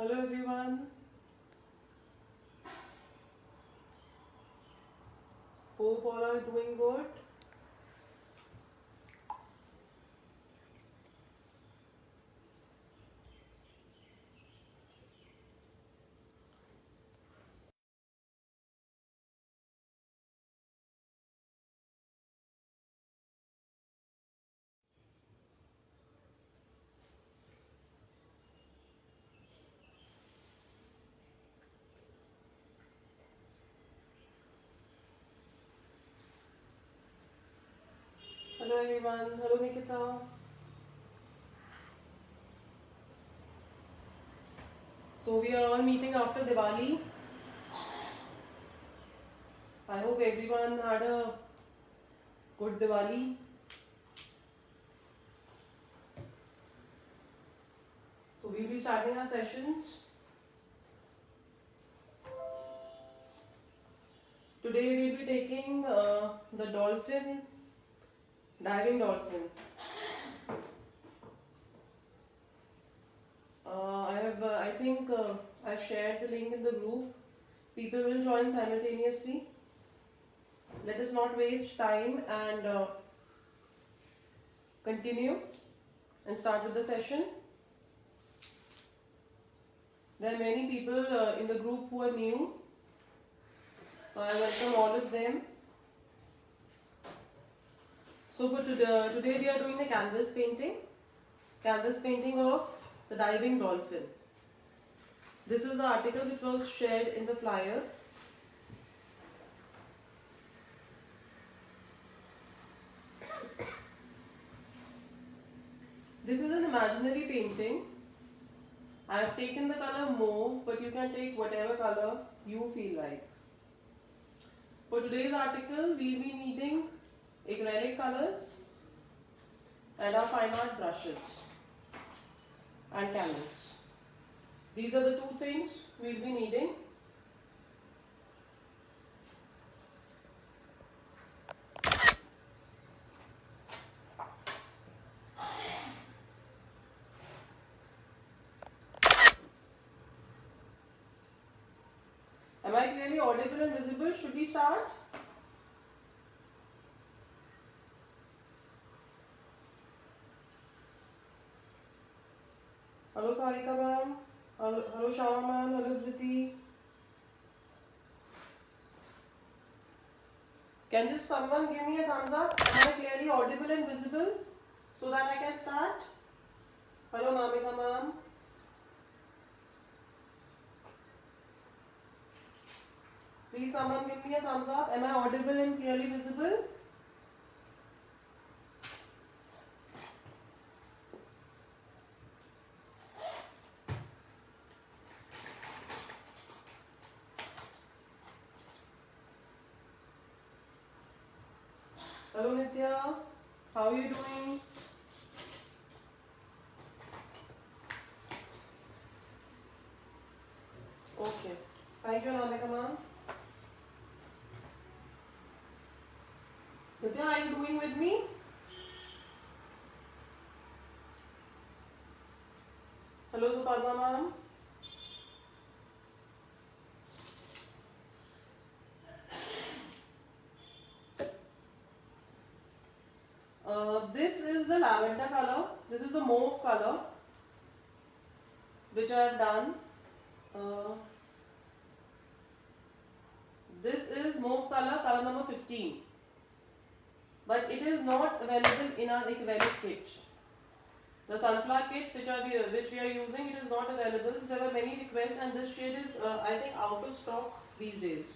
Hello everyone. Hope all are doing good. Hello everyone. Hello Nikita. So we are all meeting after Diwali. I hope everyone had a good Diwali. So we'll be starting our sessions. Today we'll be taking the diving dolphin. I think I've shared the link in the group. People will join simultaneously. Let us not waste time and continue and start with the session. There are many people in the group who are new. I welcome all of them. So for today we are doing the canvas painting of the diving dolphin. This is the article which was shared in the flyer. This is an imaginary painting. I have taken the color mauve, but you can take whatever color you feel like. For today's article, we will be needing acrylic colors and our fine art brushes and canvas. These are the two things we will be needing. Am I clearly audible and visible? Should we start? Hello Sarika ma'am. Hello Shama ma'am. Hello Dhriti. Can just someone give me a thumbs up? Am I clearly audible and visible so that I can start? Hello Namika ma'am. Please someone give me a thumbs up. Am I audible and clearly visible? Hello Nitya. How are you doing? Okay. Thank you Namika ma'am. Nitya, are you doing with me? Hello Suparna ma'am. This is the lavender color. This is the mauve color which I have done. This is mauve color number 15. But it is not available in our acrylic kit. The sunflower kit which we are using, it is not available. There were many requests and this shade is I think out of stock these days.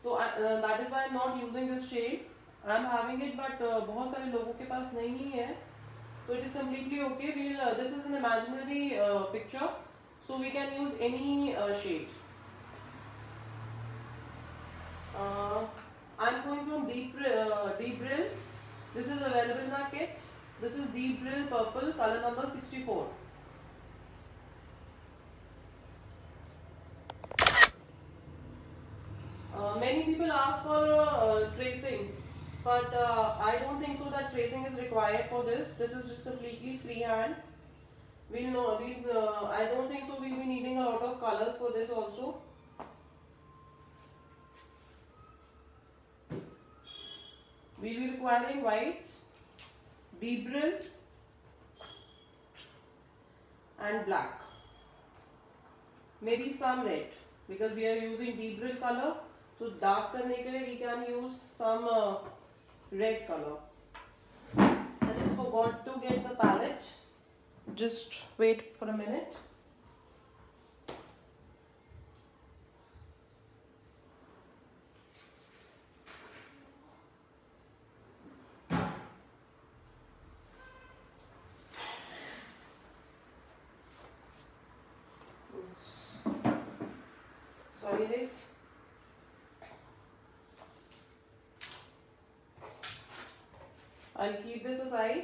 So that is why I am not using this shade. I am having it but बहुत सारे लोगों के पास नहीं है. So it is completely okay. This is an imaginary picture, so we can use any shade. I am going from Deep Brill. This is available in our kit. This is Deep Brill Purple, color number 64. Many people ask for tracing, but I don't think so that tracing is required for this. This is just completely freehand. I don't think so we colors for this also. We will be requiring white, Bebril and black. Maybe some red because we are using Bebril color. So dark करने के लिए we can use some red color. I just forgot to get the palette. Just wait for a minute. Sorry guys. I'll keep this aside.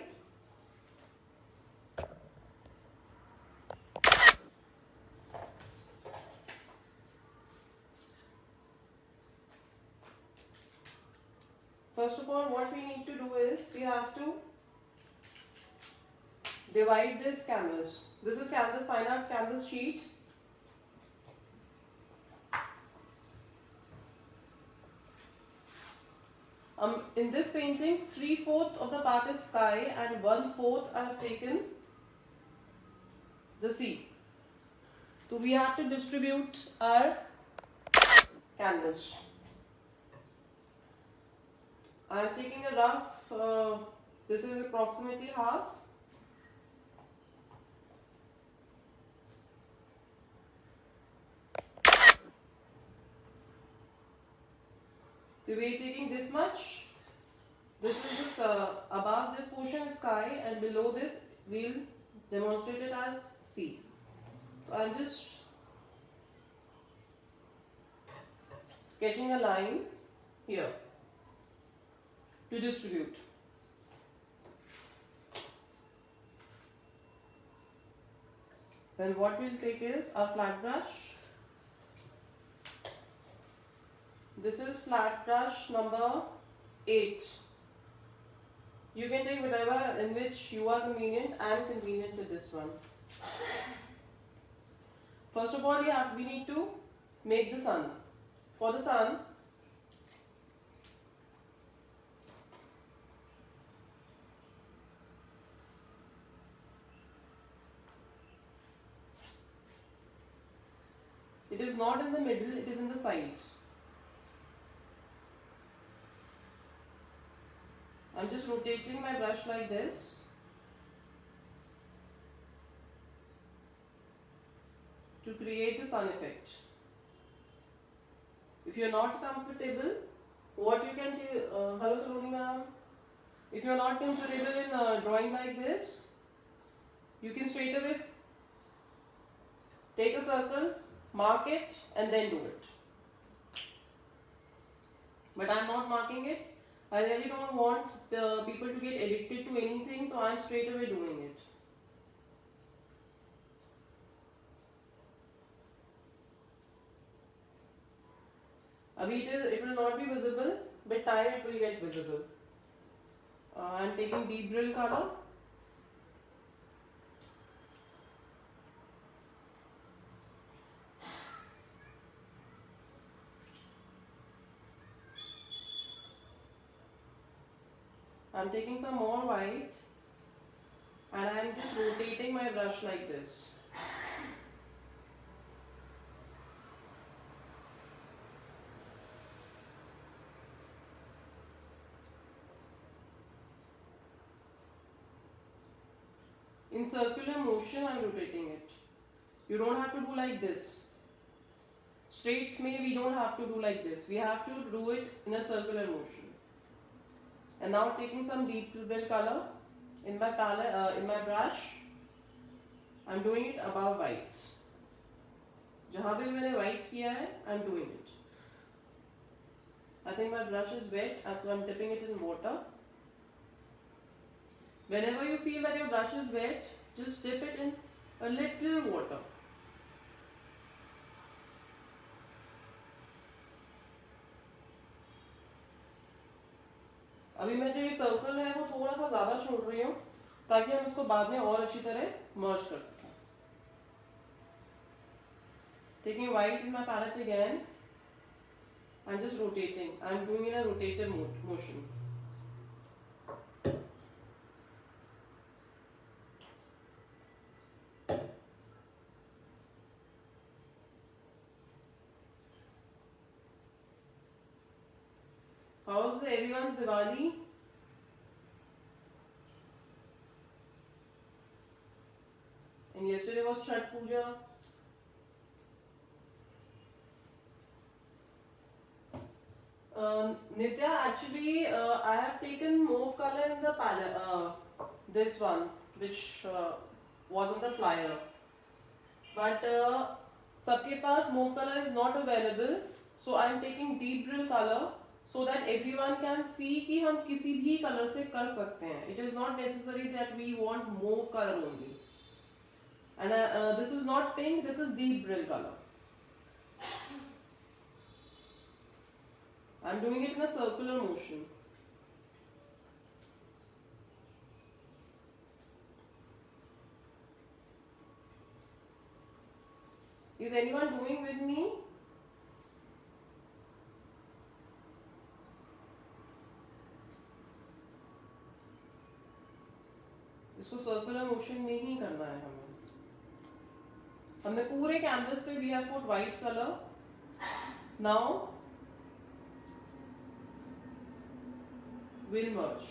First of all, what we need to do is we have to divide this canvas. This is canvas, fine arts canvas sheet. In this painting, 3/4 of the part is sky and 1/4 I have taken the sea. So we have to distribute our canvas. I am taking a rough, this is approximately half. So we are taking this much. This is this, above this portion is sky and below this we will demonstrate it as sea. So I am just sketching a line here to distribute. Then what we will take is a flat brush. This is flat brush number 8. You can take whatever in which you are convenient and convenient to this one. First of all, we need to make the sun. For the sun, it is not in the middle, it is in the side. I'm just rotating my brush like this. To create the sun effect. If you are not comfortable, what you can do, hello Saloni ma'am. If you are not comfortable in drawing like this, you can straight away take a circle, mark it and then do it. But I am not marking it. I really don't want people to get addicted to anything, so I am straight away doing it. Abhi it will not be visible, but time it will get visible. I am taking Bebril color. I am taking some more white and I am just rotating my brush like this. In circular motion I am rotating it. You don't have to do like this. Straight we don't have to do like this. We have to do it in a circular motion. And now taking some deep Bebril color in my palette, in my brush, I am doing it above white. जहाँ पे मैंने white किया है, I am doing it. I think my brush is wet, so I am dipping it in water. Whenever you feel that your brush is wet, just dip it in a little water. अभी मैं जो ये circle है वो थोड़ा सा ज़्यादा छोड़ रही हूँ ताकि हम इसको बाद में और अच्छी तरह मर्ज कर सकें. Taking white in my palette again. I'm just rotating. I'm doing in a rotative motion. How's everyone's Diwali? And yesterday was Chhat Puja. Nitya, actually, I have taken mauve color in the palette. This one, which was on the flyer. But सबके पास mauve color is not available. So I am taking deep brill color so that everyone can see कि हम किसी भी color से कर सकते हैं. It is not necessary that we want mauve color only. And this is not pink. This is deep brill color. I'm doing it in a circular motion. Is anyone doing with me? इसको circular motion में ही करना है हमें. हमने पूरे canvas पे we have put white color. Now we'll merge.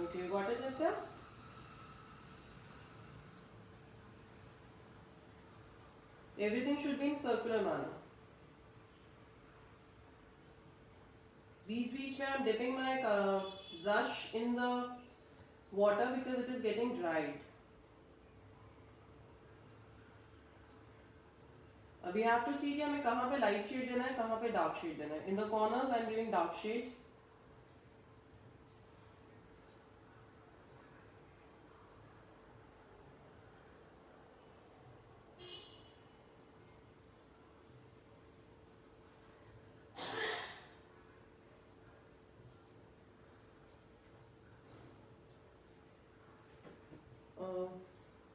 Okay, you got it, Nitya? Everything should be in circular manner. बीच में I'm dipping my brush in the water because it is getting dried. We have to see कि हमें कहाँ पे light shade देना है, कहाँ पे dark shade देना है. In the corners I'm giving dark shade.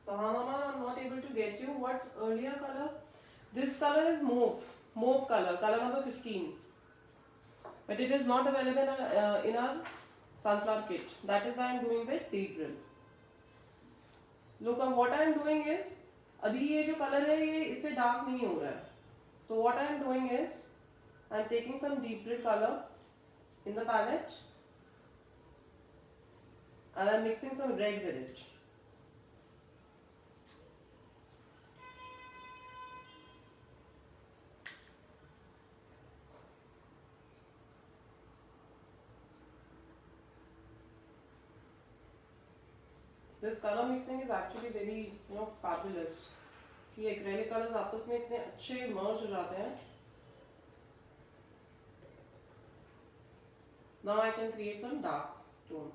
Sahana, I'm not able to get you. What's earlier color? This color is mauve color number 15. But it is not available in our sunflower kit. That is why I am doing with deep brill. Look, what I am doing is, अभी ये जो color है ये इससे dark नहीं हो रहा है. So what I am doing is, I am taking some deep brill color in the palette and I am mixing some red with it. This color mixing is actually very, fabulous. कि acrylic colors आपस में इतने अच्छे merge हो जाते हैं. Now I can create some dark tone.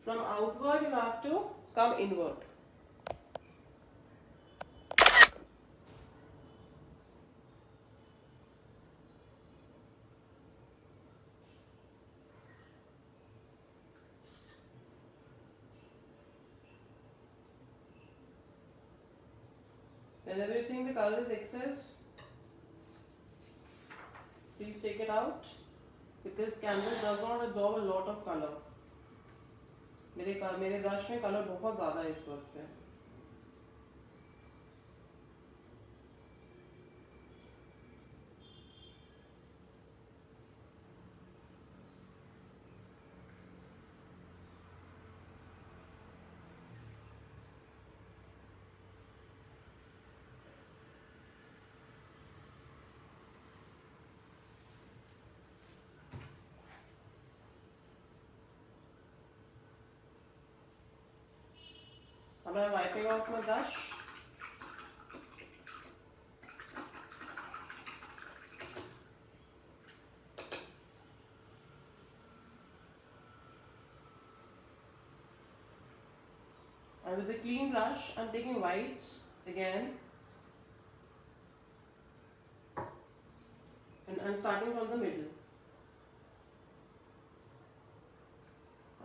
From outward you have to come inward. Whenever you think the color is excess, please take it out because canvas does not absorb a lot of color. मेरे brush में colour बहुत ज़्यादा है इस वक्त पे. Am I wiping off my brush? And with the clean brush, I'm taking white again. And I'm starting from the middle.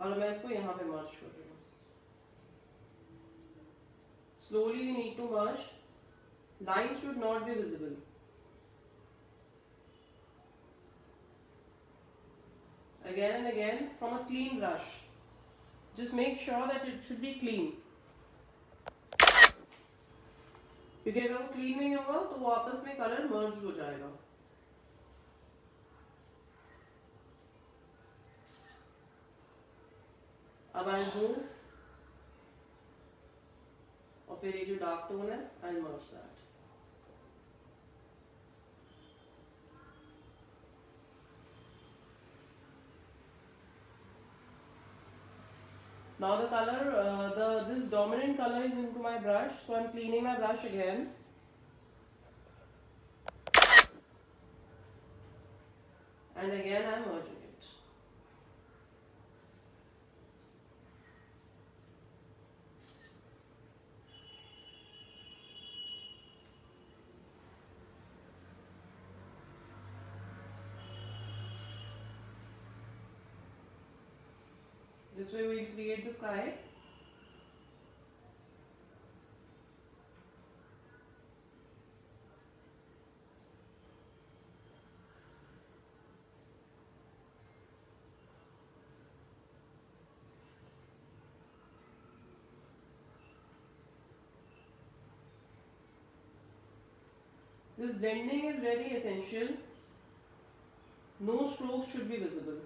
और मैं इसको यहाँ पे merge कर रही हूँ. Slowly we need to merge. Lines should not be visible. Again and again from a clean brush. Just make sure that it should be clean. क्योंकि अगर वो clean नहीं होगा तो वो आपस में color merge हो जाएगा. अब I'll move और फिर ये जो dark tone है I'll merge that. Now the color, this dominant color is into my brush, so I'm cleaning my brush again. And again I'm merging it. This way we'll create the sky. This blending is very essential. No strokes should be visible.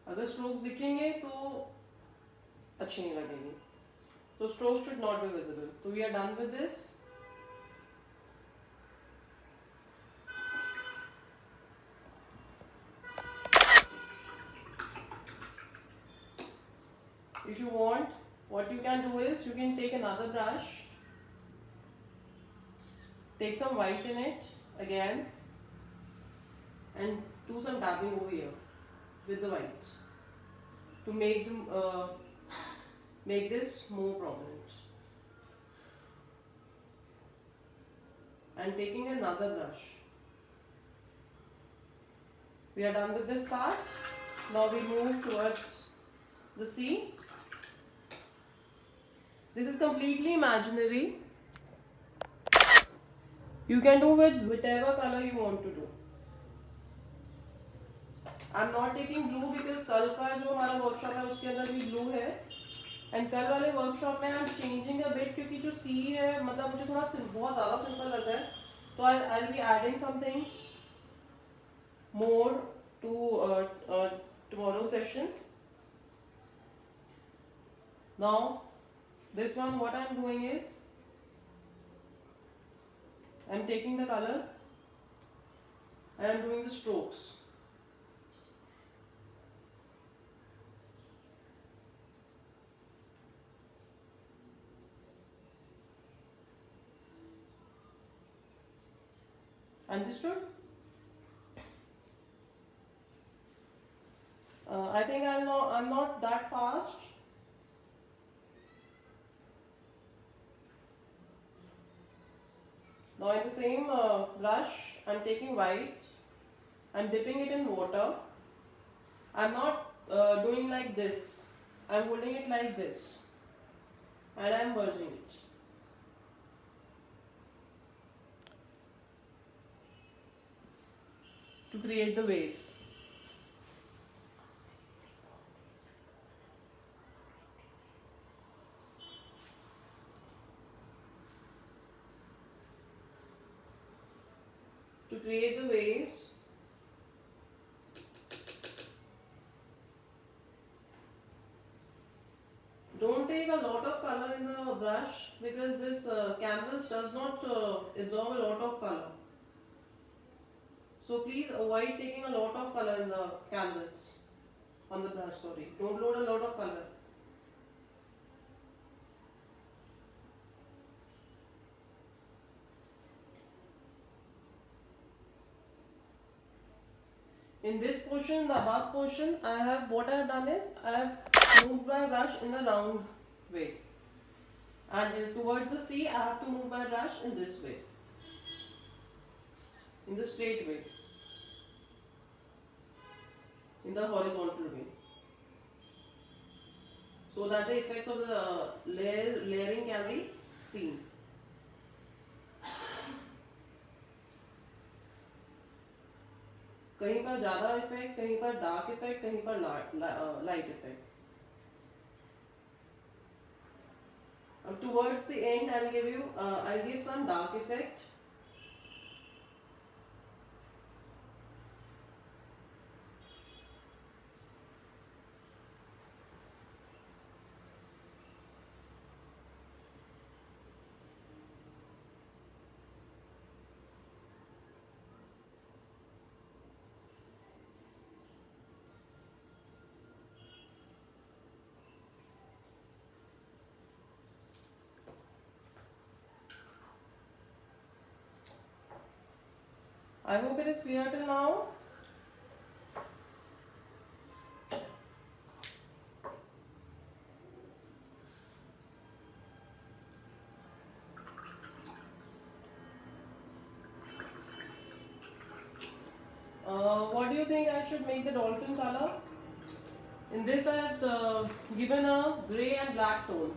अगर strokes दिखेंगे तो अच्छी नहीं लगेंगी. So strokes should not be visible. So we are done with this. If you want, what you can do is you can take another brush, take some white in it again, and do some dabbing over here with the white to make them make this more prominent. I'm taking another brush. We are done with this part. Now we move towards the sea. This is completely imaginary. You can do with whatever color you want to do. I'm not taking blue because कल का जो हमारा workshop है उसके अंदर भी blue है. And कल वाले workshop में I'm changing a bit क्योंकि जो sea है मतलब मुझे थोड़ा बहुत ज़्यादा simple लग रहा है. तो I'll be adding something more to tomorrow's session. Now, this one what I'm doing is I'm taking the color and I'm doing the strokes. Understood? I think I'm not that fast. Now in the same brush, I'm taking white, I'm dipping it in water. I'm not doing like this. I'm holding it like this, and I'm merging it. To create the waves. To create the waves, don't take a lot of color in the brush because this canvas does not absorb a lot of color. So please avoid taking a lot of color in the canvas, on the brush, sorry. Don't load a lot of color. In this portion, the above portion, what I have done is, I have moved my brush in the round way, and towards the sea I have to move my brush in this way, in the straight way, in the horizontal way, so that the effects of the layering can be seen. कहीं पर ज़्यादा effect, कहीं पर dark effect, कहीं पर light effect. Towards the end, I'll give some dark effect. I hope it is clear till now. What do you think I should make the dolphin color? In this I have given a grey and black tone.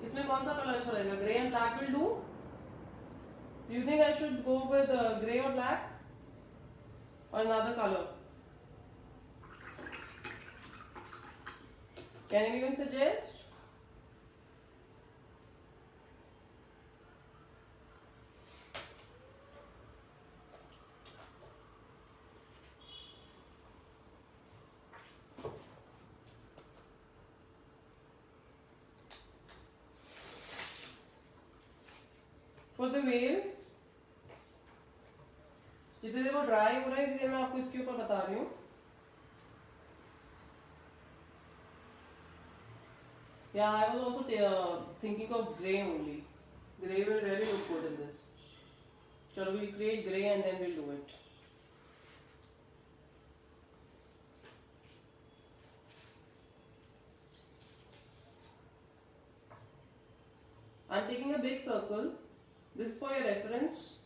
इसमें कौन सा colour अच्छा लगेगा? Grey and black will do. Do you think I should go with grey or black, or another color? Can anyone suggest? For the whale, जितने देर वो dry हो रहा है, इतनी देर मैं आपको इसके ऊपर बता रही हूँ. Yeah, I was also thinking of grey only. Grey will really look good in this. Chalo, we'll create grey and then we'll do it. I'm taking a big circle. This is for your reference.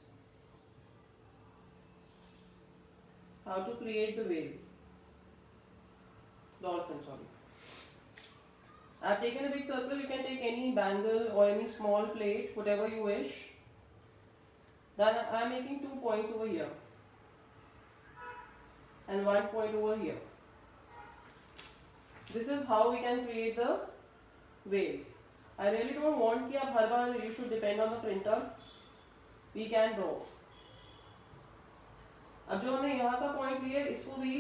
How to create the whale. Dolphin, sorry. I've taken a big circle. You can take any bangle or any small plate, whatever you wish. Then I'm making 2 points over here and 1 point over here. This is how we can create the wave. I really don't want कि आप हर बार you should depend on the printer. We can draw. अब जो हमने यहाँ का point लिया है, इसको भी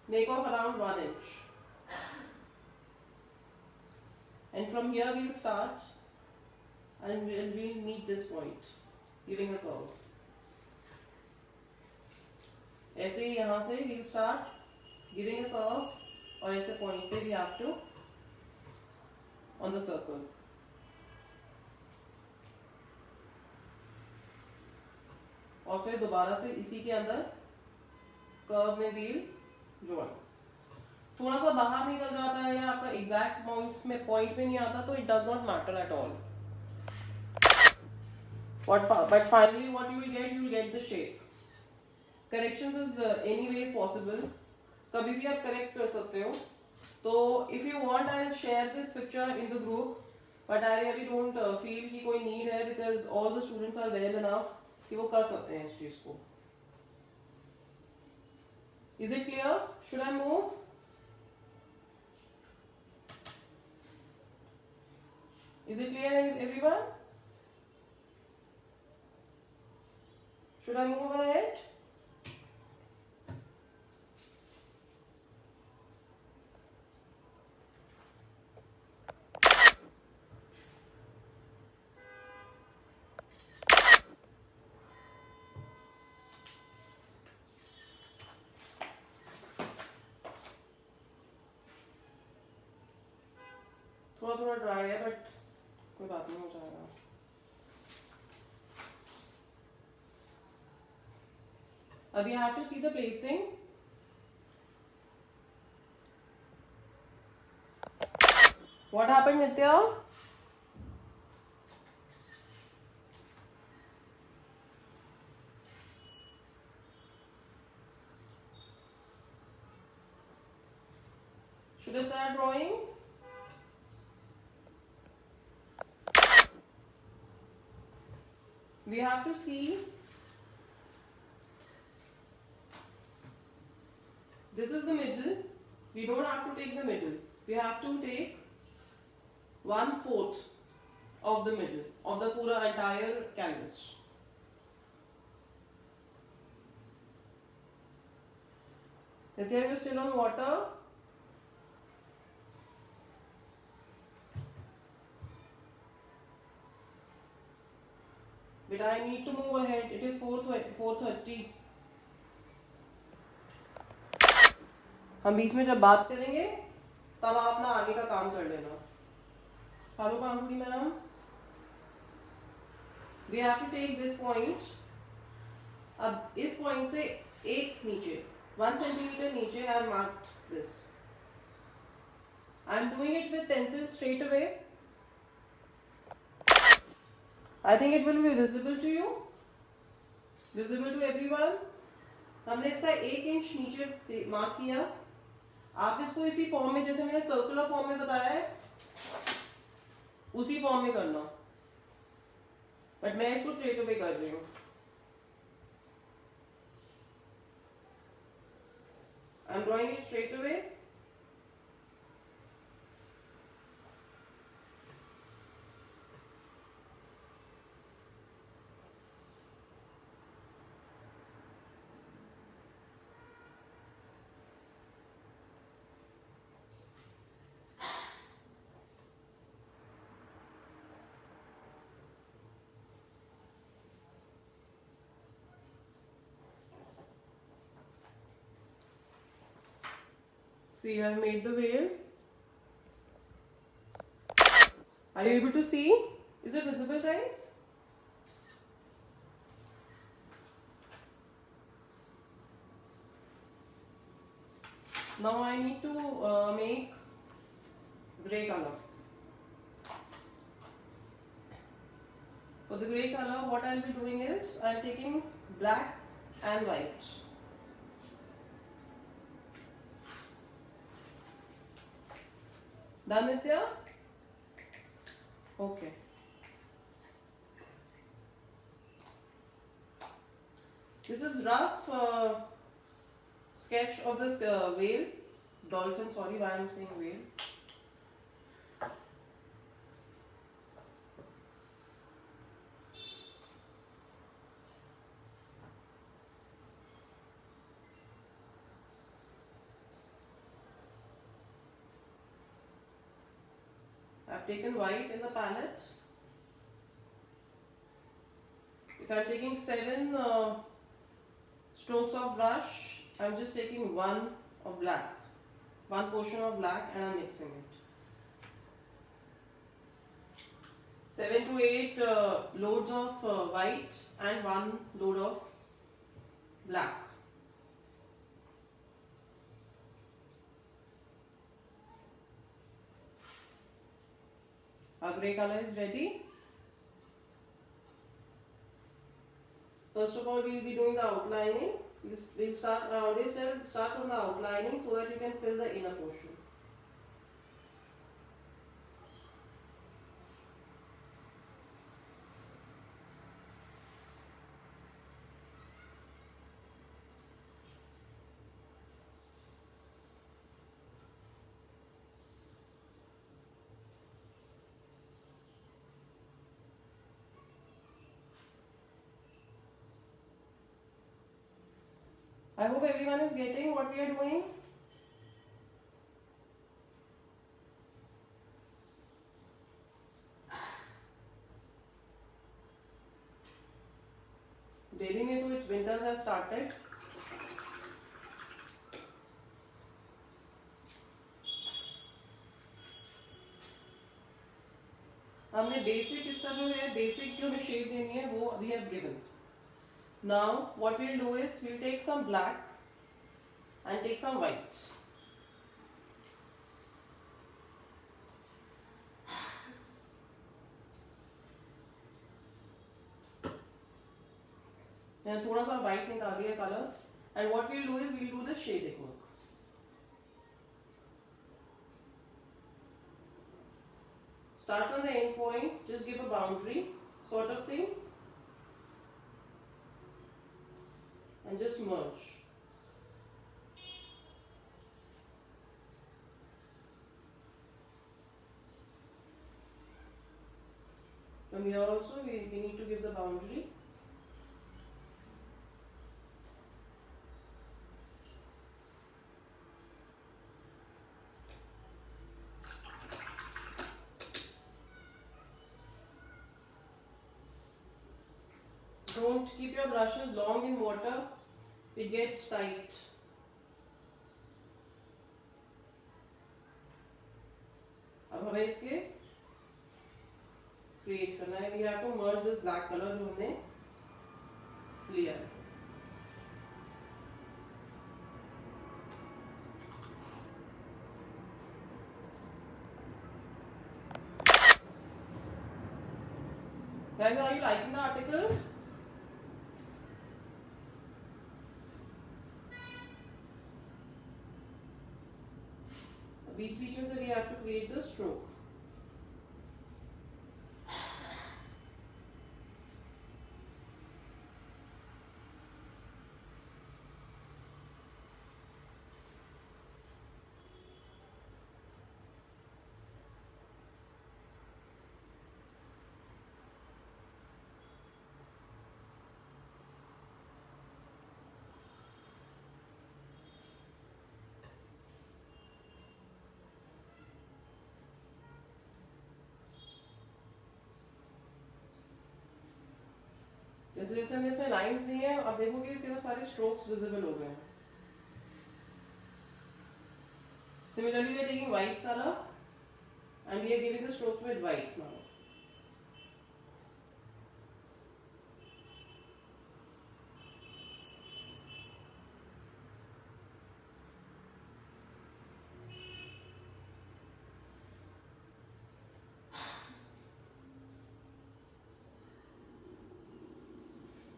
make off around 1 inch. And from here we'll start and we'll meet this point, giving a curve. ऐसे ही यहाँ से we'll start giving a curve और ऐसे point पे we have to on the circle. और फिर दोबारा से इसी के अंदर कर्व में व्हील ज्वाइन. थोड़ा सा बाहर निकल जाता है या आपका एग्जैक्ट पॉइंट्स में पॉइंट पे नहीं आता तो it does not matter at all. But finally what you will get the shape. Corrections is anyways possible. कभी भी आप करेक्ट कर सकते हो. तो if you want I'll share this picture in the group, but I really don't feel कि कोई need है because all the students are well enough कि वो कर सकते हैं इस चीज को. Is it clear? Should I move? Is it clear everyone? Should I move ahead? थोड़ा थोड़ा ड्राई है बट कोई बात नहीं, हो जाएगा. अब you have to see the placing. What happened, Nitya? Should I start drawing? We have to see. This is the middle. We don't have to take the middle. We have to take 1/4 of the middle of the pura entire canvas. Nitya, you still on water? But I need to move ahead. It is 4:30. हम बीच में जब बात करेंगे तब आप अपना आगे का काम कर लेना. हेलो पांगुड़ी ma'am. We have to take this point. अब इस पॉइंट से एक नीचे 1 centimeter नीचे I have marked this. I am doing it with pencil straight away. I think it will be visible to you. Visible to everyone. हमने इसका 1 inch नीचे mark किया. आप इसको इसी फॉर्म में जैसे मैंने सर्कुलर फॉर्म में बताया है उसी फॉर्म में करना. बट मैं इसको स्ट्रेट अवे कर रही हूँ. I am drawing it straight away. See, I have made the whale. Are you able to see? Is it visible, guys? Now I need to make grey color. For the grey color, what I'll be doing is I'm taking black and white. Done, Nitya? Okay. This is rough sketch of this whale, dolphin. Sorry, why I'm saying whale. I've taken white in the palette. If I'm taking 7 strokes of brush, I'm just taking one of black, one portion of black, and I'm mixing it. 7 to 8 loads of white and 1 load of black. Our grey color is ready. First of all, we'll be doing the outlining. We'll start. I always start from the outlining so that you can fill the inner portion. I hope everyone is getting what we are doing. Delhi में तो its winters have started. हमने basic इसका जो है basic जो हमें shape देनी है वो we have given. Now what we'll do is we'll take some black and take some white. मैंने थोड़ा सा वाइट निकाल लिया colour, and what we'll do is we'll do the shading work. Start from the end point, just give a boundary sort of thing, and just merge. From here also we need to give the boundary. Don't keep your brushes long in water, it gets tight. अब हमें इसके create करना है. We have to merge this black color जो हमने लिया है. Guys, are you liking the article? बीच बीच में से we have to create the stroke. जैसे जैसे हमने इसमें लाइंस दी हैं, आप देखोगे इसके अंदर सारे स्ट्रोक्स विजिबल हो गए हैं. Similarly, we are taking white color and we are giving the strokes with white now.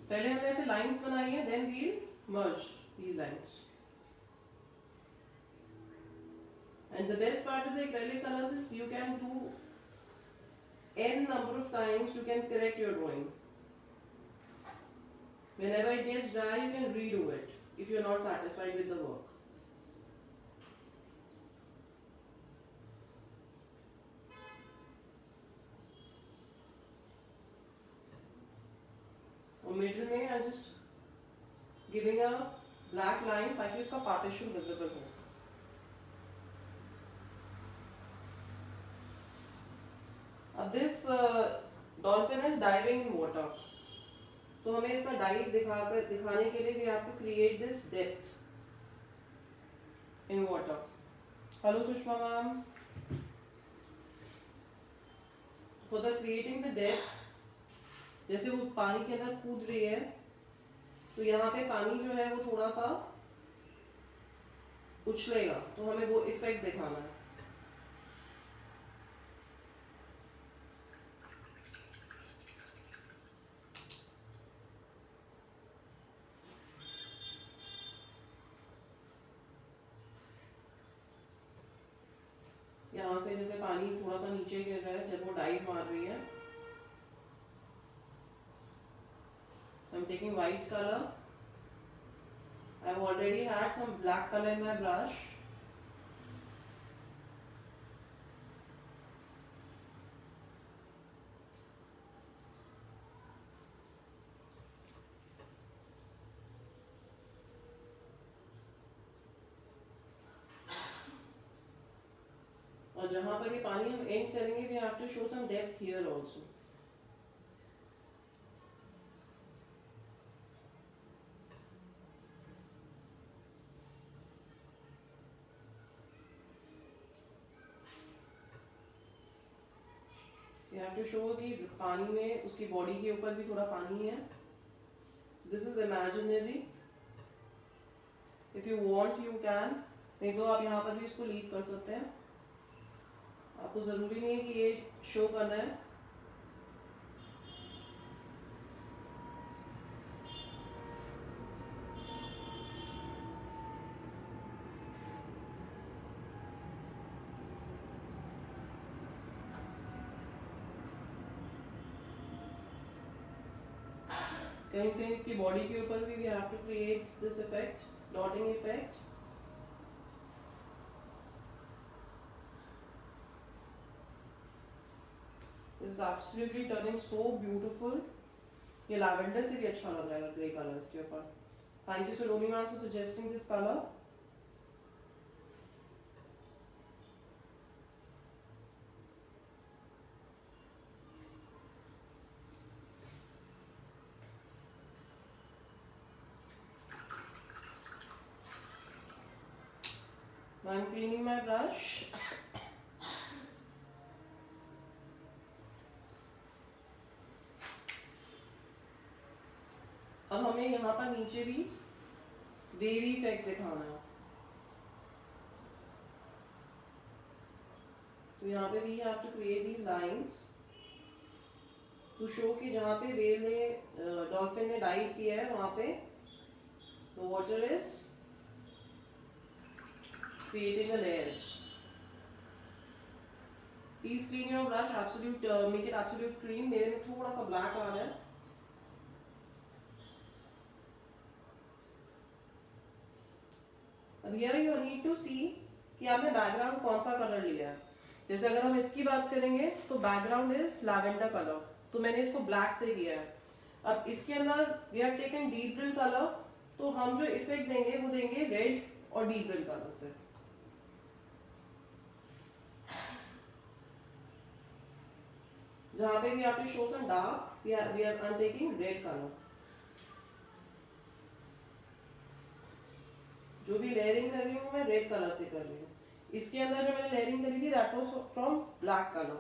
पहले हमने ऐसे लाइंस बनाई है, then we'll merge these lines. And the best part of the acrylic colors is you can do n number of times, you can correct your drawing. Whenever it gets dry, you can redo it if you are not satisfied with the work. और middle में I just giving a black line ताकि उसका partition visible हो. अब this dolphin is diving in water, तो हमें इसका dive दिखाने के लिए we have to create this depth in water. Hello Sushma ma'am. For the creating the depth, जैसे वो पानी के अंदर कूद रही है, तो यहाँ पे पानी जो है वो थोड़ा सा उछलेगा, तो हमें वो इफेक्ट दिखाना है. यहाँ से जैसे पानी थोड़ा सा नीचे गिर रहा है जब वो डाइव मार रही है. So I'm taking white color. I've already had some black color in my brush. और जहाँ पर ये पानी हम एंड करेंगे, we have to show some depth here also. You have to show कि पानी में उसकी बॉडी के ऊपर भी थोड़ा पानी है. This is imaginary. If you want, you can. नहीं तो आप यहाँ पर भी इसको लीव कर सकते हैं. आपको जरूरी नहीं है कि ये शो करना है. कहीं कहीं इसकी बॉडी के ऊपर भी we have to create this effect, dotting effect. This is absolutely turning so beautiful. ये लैवेंडर से भी अच्छा लग रहा है ग्रे कलर इसके ऊपर. Thank you Saloni ma'am for suggesting this colour. I'm cleaning my brush. अब हमें यहाँ पर नीचे भी वेवी इफेक्ट दिखाना है. तो यहाँ पे we have to create these lines to show कि जहाँ पे वेल ने डॉल्फिन ने डाइव किया है वहाँ पे the water is creating a layers. Please clean your brush, make it absolute clean. मेरे में थोड़ा सा black आ रहा है. अब here you need to see कि आपने बैकग्राउंड कौन सा कलर लिया है. जैसे अगर हम इसकी बात करेंगे तो बैकग्राउंड इज लैवेंडर कलर, तो मैंने इसको ब्लैक से किया है. अब इसके अंदर we have taken deep brill colour, तो हम जो इफेक्ट देंगे वो देंगे रेड और डीप ब्रिल कलर से. जहां पे we have to show some dark, I am taking red colour. जो भी लेयरिंग कर रही हूँ मैं रेड कलर से कर रही हूँ. इसके अंदर जो मैंने लेयरिंग करी थी that was from black colour.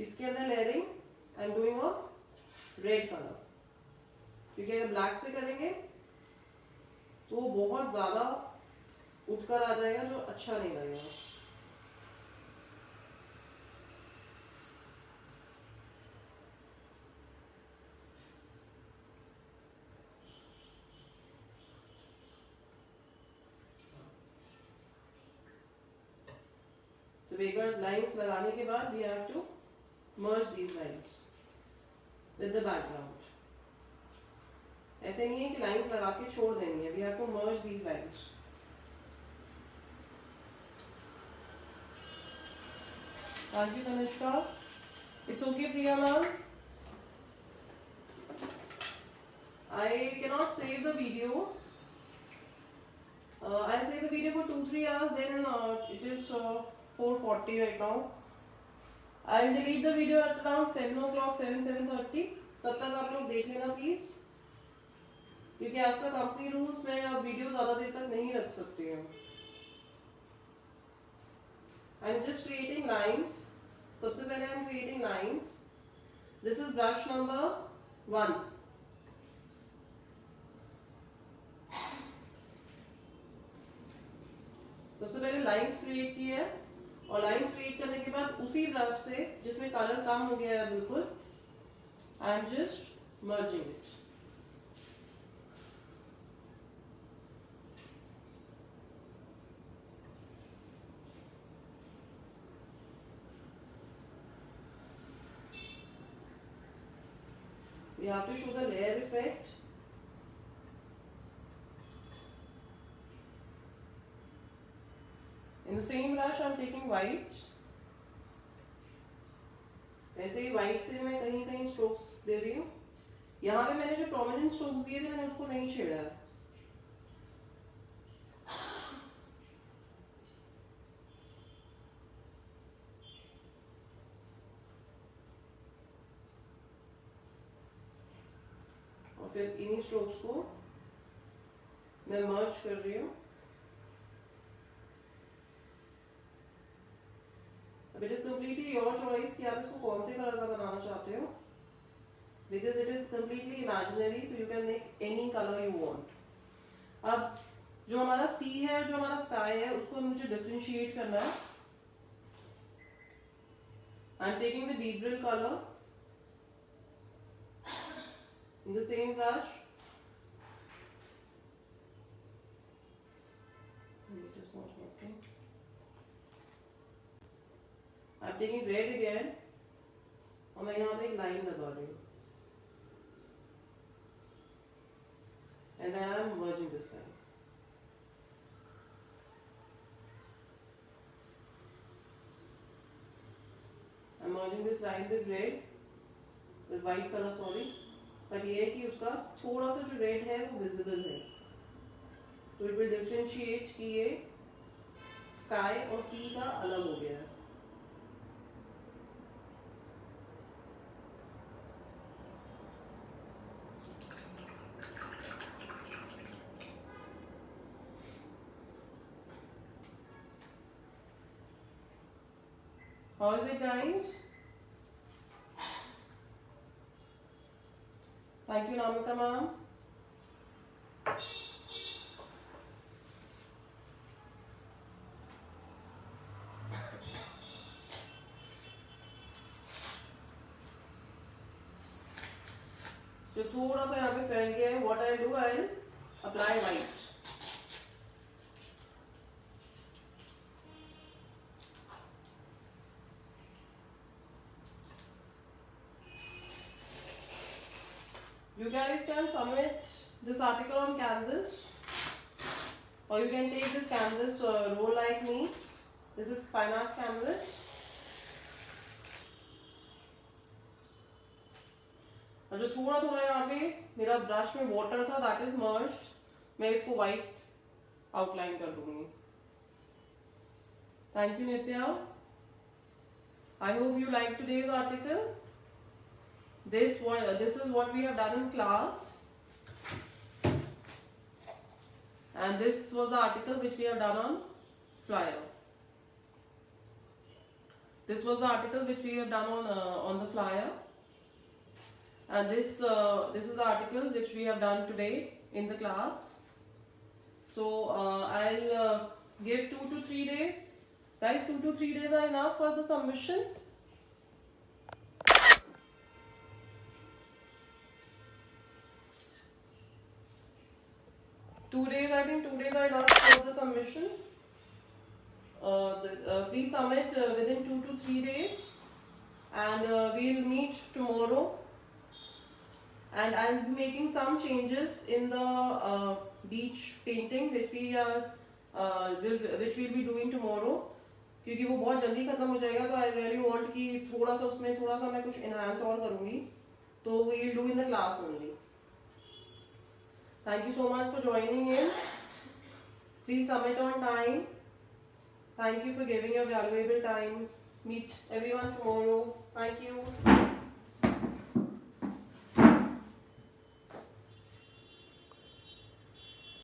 इसके अंदर layering I am doing a red colour, क्योंकि अगर ब्लैक से करेंगे तो वो बहुत ज्यादा उठकर आ जाएगा जो अच्छा नहीं लगेगा. तो एक बार लाइंस लगाने के बाद we have to merge these lines with the background. ऐसे नहीं है कि लाइंस लगा के छोड़ देनी है. We have to merge these lines. Thank you Tanishka. It's okay Priya ma'am. I cannot save the video. I'll save the video for 2-3 hours. Then it is 4:40 right now. I'll delete the video at around 7 o'clock, 7:30. तब तक आप लोग देख लेना please, क्योंकि आज का company rules में आप वीडियो ज्यादा देर तक नहीं रख सकती हूँ. I am just creating lines. सबसे पहले I am creating lines. This is brush number 1. सबसे पहले लाइंस क्रिएट की है, और लाइंस क्रिएट करने के बाद उसी ब्रश से जिसमें कलर कम हो गया है बिल्कुल, I am just merging it. We have to show the layer effect. In the same brush, I am taking white. ऐसे ही white से मैं कहीं कहीं strokes दे रही हूँ. यहाँ पे मैंने जो prominent strokes दिए थे मैंने उसको नहीं छेड़ा है. और फिर इन्हीं strokes को मैं merge कर रही हूँ. It is completely your choice कि आप इसको कौन से कलर का बनाना चाहते हो, because it is completely imaginary, so you can make any color you want. अब जो हमारा sea है और जो हमारा sky है उसको मुझे differentiate करना है. I am taking the deep brill color in the same brush. It is not working. I'm taking red again और मैं यहाँ पे एक लाइन लगा रही हूँ. and then I'm merging this line. I'm merging this line with red, with white color, sorry. But ये है कि उसका थोड़ा सा जो रेड है वो विजिबल है, तो इट विल डिफरेंशिएट कि ये स्काई और सी का अलग हो गया है. How is it, guys? Thank you, Namita ma'am. जो थोड़ा सा यहाँ पे फैल गया है, what I'll do, I'll apply white. You guys can submit this article on Canvas, or you can take this Canvas roll like me. This is Fine Arts Canvas. और जो थोड़ा थोड़ा यहाँ पे मेरा ब्रश में वाटर था, that is merged, मैं इसको white outline कर दूंगी. Thank you, Nitya. I hope you like today's article. This is what we have done in class, and this was the article which we have done on flyer. This was the article which we have done on the flyer, and this is the article which we have done today in the class. So I'll give 2 to 3 days. Guys, 2 to 3 days are enough for the submission. 2 days, I think 2 days are enough for the submission. Please submit within 2 to 3 days, and we'll meet tomorrow. And I'll be making some changes in the beach painting which we'll be doing tomorrow, क्योंकि वो बहुत जल्दी खत्म हो जाएगा, तो I really want कि थोड़ा सा मैं कुछ enhance और करूँगी, तो we'll do in the class only. Thank you so much for joining in. Please submit on time. Thank you for giving your valuable time. Meet everyone tomorrow. Thank you.